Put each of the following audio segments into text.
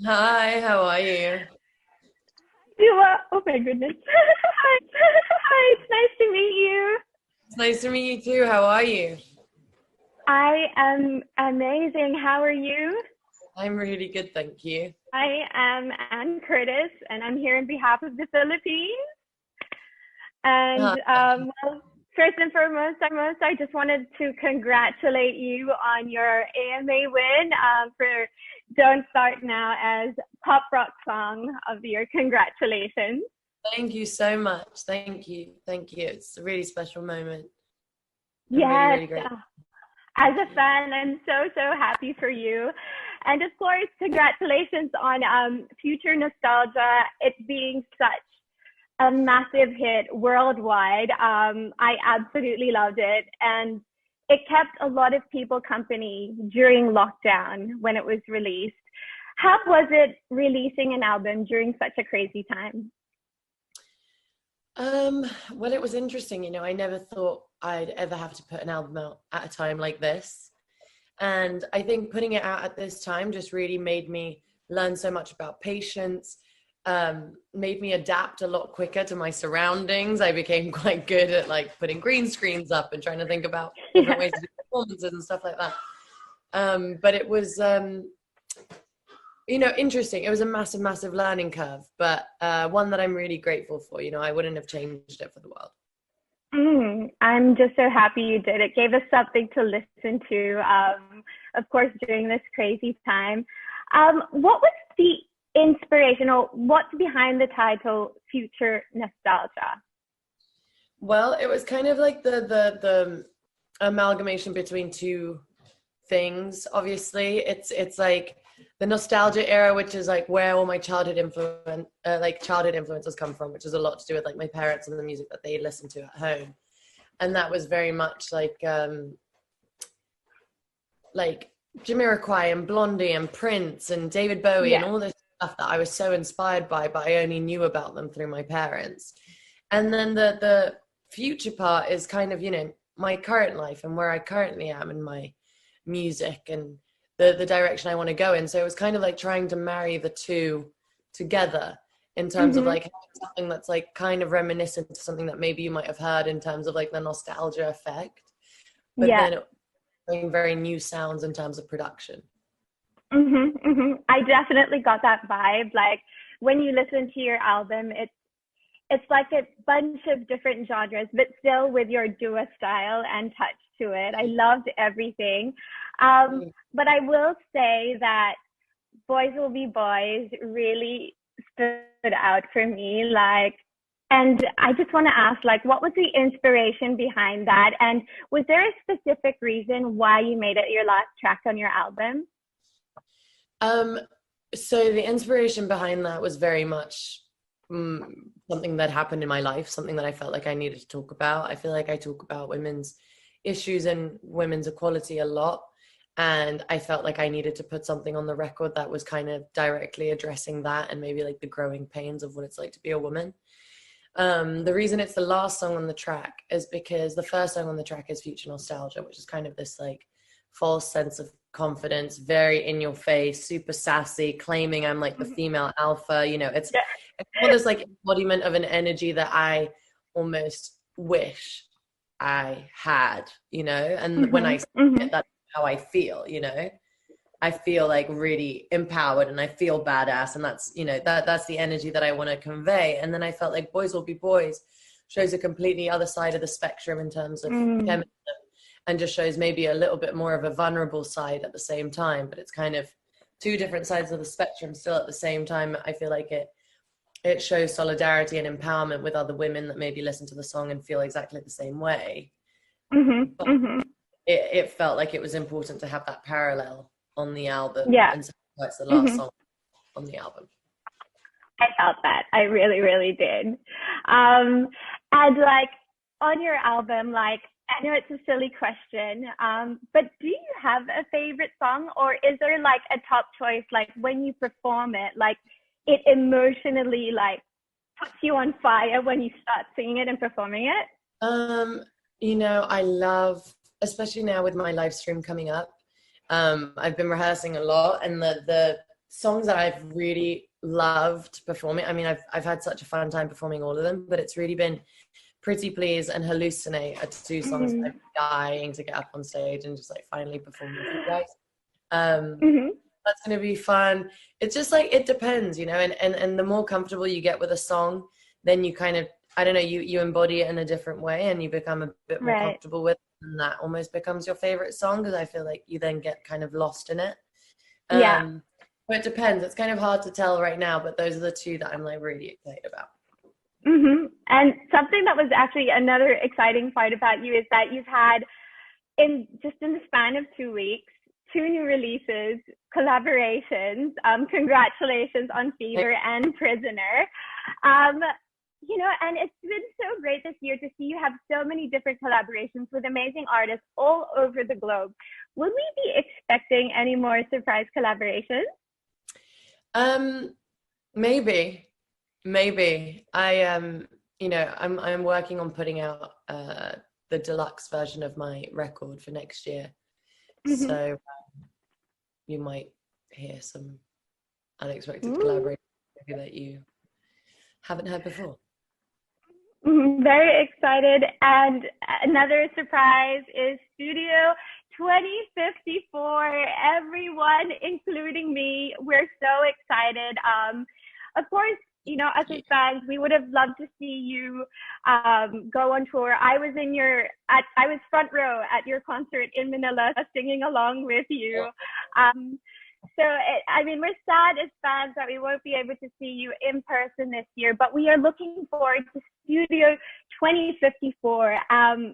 Hi, how are you? Oh my goodness. Hi. Hi, it's nice to meet you. It's nice to meet you too. How are you? I am amazing. How are you? I'm really good, thank you. I am Anne Curtis, and I'm here on behalf of the Philippines. And Hi. well, first and foremost, I just wanted to congratulate you on your AMA win for Don't Start Now as Pop Rock Song of the Year. Congratulations. Thank you so much. Thank you. Thank you. It's a really special moment. I'm really, Yes, really great. as a fan, I'm so happy for you. And of course, congratulations on Future Nostalgia. It being such a massive hit worldwide. I absolutely loved it. And it kept a lot of people company during lockdown when it was released. How was it releasing an album during such a crazy time? Well, it was interesting, I never thought I'd ever have to put an album out at a time like this. And I think putting it out at this time just really made me learn so much about patience, made me adapt a lot quicker to my surroundings. I became quite good at like putting green screens up and trying to think about different Yeah. ways to do performances and stuff like that. But it was, interesting. It was a massive, massive learning curve, but one that I'm really grateful for. I wouldn't have changed it for the world. I'm just so happy you did. It gave us something to listen to, of course, during this crazy time. What was the inspiration or what's behind the title Future Nostalgia? Well, it was kind of like the amalgamation between two things. Obviously, it's like the nostalgia era, which is like where all my childhood influences come from, which is a lot to do with like my parents and the music that they listened to at home. And that was very much like Jamiroquai and Blondie and Prince and David Bowie and Yeah. all this stuff that I was so inspired by, but I only knew about them through my parents. And then the future part is kind of, my current life and where I currently am in my music and the direction I want to go in. So it was kind of like trying to marry the two together in terms of Mm-hmm. like something that's like kind of reminiscent to something that maybe you might have heard in terms of like the nostalgia effect, but Yeah. then bring very new sounds in terms of production. I definitely got that vibe. Like when you listen to your album, it's like a bunch of different genres, but still with your duo style and touch to it. I loved everything. But I will say that Boys Will Be Boys really stood out for me. And I just want to ask, like, what was the inspiration behind that? And was there a specific reason why you made it your last track on your album? Um, so the inspiration behind that was very much something that happened in my life, something that I felt like I needed to talk about. I feel like I talk about women's issues and women's equality a lot. And I felt like I needed to put something on the record that was kind of directly addressing that and maybe like the growing pains of what it's like to be a woman. The reason it's the last song on the track is because the first song on the track is Future Nostalgia, which is kind of this like false sense of confidence, very in your face, super sassy, claiming I'm like the female alpha. Yeah. It's all this like embodiment of an energy that I almost wish I had, and when I Mm-hmm. say Mm-hmm. it, that's how I feel. I feel like really empowered and I feel badass, and that's the energy that I want to convey. And then I felt like Boys Will Be Boys shows a completely other side of the spectrum in terms of Mm. feminism, and just shows maybe a little bit more of a vulnerable side at the same time, but it's kind of two different sides of the spectrum still at the same time. I feel like it shows solidarity and empowerment with other women that maybe listen to the song and feel exactly the same way, Mhm. but Mhm. it felt like it was important to have that parallel on the album, Yeah. and so that's the last Mhm. song on the album. I felt that. I really, really did. And like on your album, like I know it's a silly question, but do you have a favorite song, or is there like a top choice? Like when you perform it, like it emotionally like puts you on fire when you start singing it and performing it. um I love, especially now with my live stream coming up, I've been rehearsing a lot, and the songs that I've really loved performing. I mean, I've had such a fun time performing all of them, but it's really been Pretty Please and Hallucinate are two songs that I'm dying to get up on stage and just like finally perform with you guys. That's going to be fun. It's just like, it depends, you know, and the more comfortable you get with a song, then you kind of, I don't know, you embody it in a different way and you become a bit more comfortable with it, and that almost becomes your favorite song, because I feel like you then get kind of lost in it. But it depends. It's kind of hard to tell right now, but those are the two that I'm like really excited about. And something that was actually another exciting part about you is that you've had, in the span of 2 weeks, 2 new releases, collaborations. Congratulations on Fever and Prisoner. You know, and it's been so great this year to see you have so many different collaborations with amazing artists all over the globe. Will we be expecting any more surprise collaborations? Maybe. You know, I'm working on putting out the deluxe version of my record for next year. So you might hear some unexpected collaborations maybe that you haven't heard before. Very excited. And another surprise is Studio 2054. Everyone, including me, we're so excited. Of course, you know, as fans, we would have loved to see you go on tour. I was front row at your concert in Manila, singing along with you. I mean, we're sad as fans that we won't be able to see you in person this year, but we are looking forward to Studio 2054.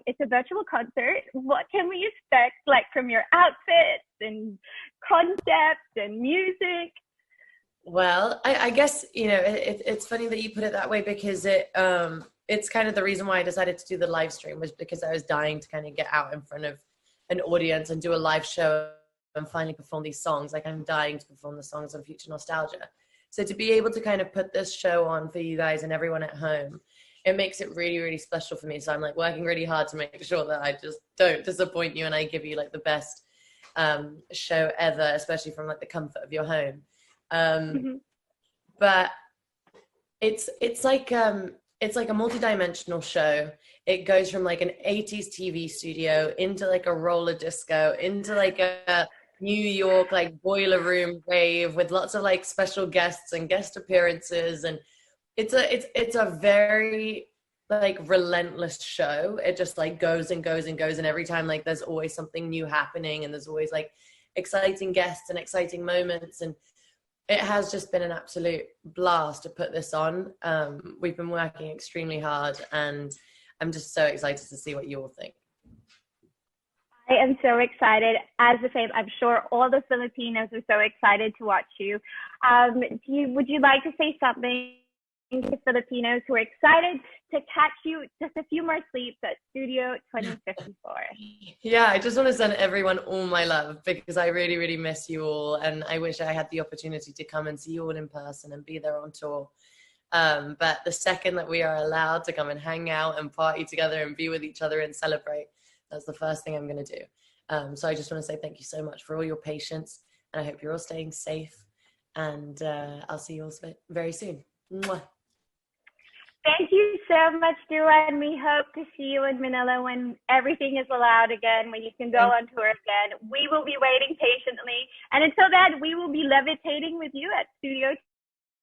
It's a virtual concert. What can we expect, like, from your outfits and concepts and music? Well, I guess, you know, it's funny that you put it that way, because it's kind of the reason why I decided to do the live stream, was because I was dying to kind of get out in front of an audience and do a live show and finally perform these songs. Like, I'm dying to perform the songs on Future Nostalgia. So to be able to kind of put this show on for you guys and everyone at home, it makes it really, really special for me. So I'm like working really hard to make sure that I just don't disappoint you and I give you like the best show ever, especially from like the comfort of your home. But it's like a multi-dimensional show. It goes from like an 80s TV studio into like a roller disco, into like a New York like boiler room rave with lots of like special guests and guest appearances, and it's a very like relentless show. It just like goes and goes and goes, and every time like there's always something new happening, and there's always like exciting guests and exciting moments, and it has just been an absolute blast to put this on. We've been working extremely hard, and I'm just so excited to see what you all think. I am so excited. As the same, I'm sure all the Filipinos are so excited to watch you. Would you like to say something to Filipinos who are excited to catch you just a few more sleeps at Studio 2054? Yeah, I just want to send everyone all my love, because I really, really miss you all, and I wish I had the opportunity to come and see you all in person and be there on tour. But the second that we are allowed to come and hang out and party together and be with each other and celebrate, that's the first thing I'm going to do. So I just want to say thank you so much for all your patience, and I hope you're all staying safe, and I'll see you all very soon. Mwah. Thank you so much, Dua, and we hope to see you in Manila when everything is allowed again, when you can go on tour again. We will be waiting patiently, and until then, we will be levitating with you at Studio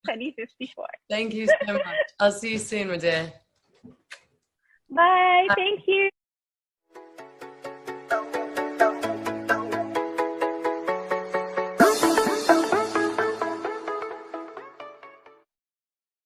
2054. Thank you so much. I'll see you soon, my dear. Bye. Thank you.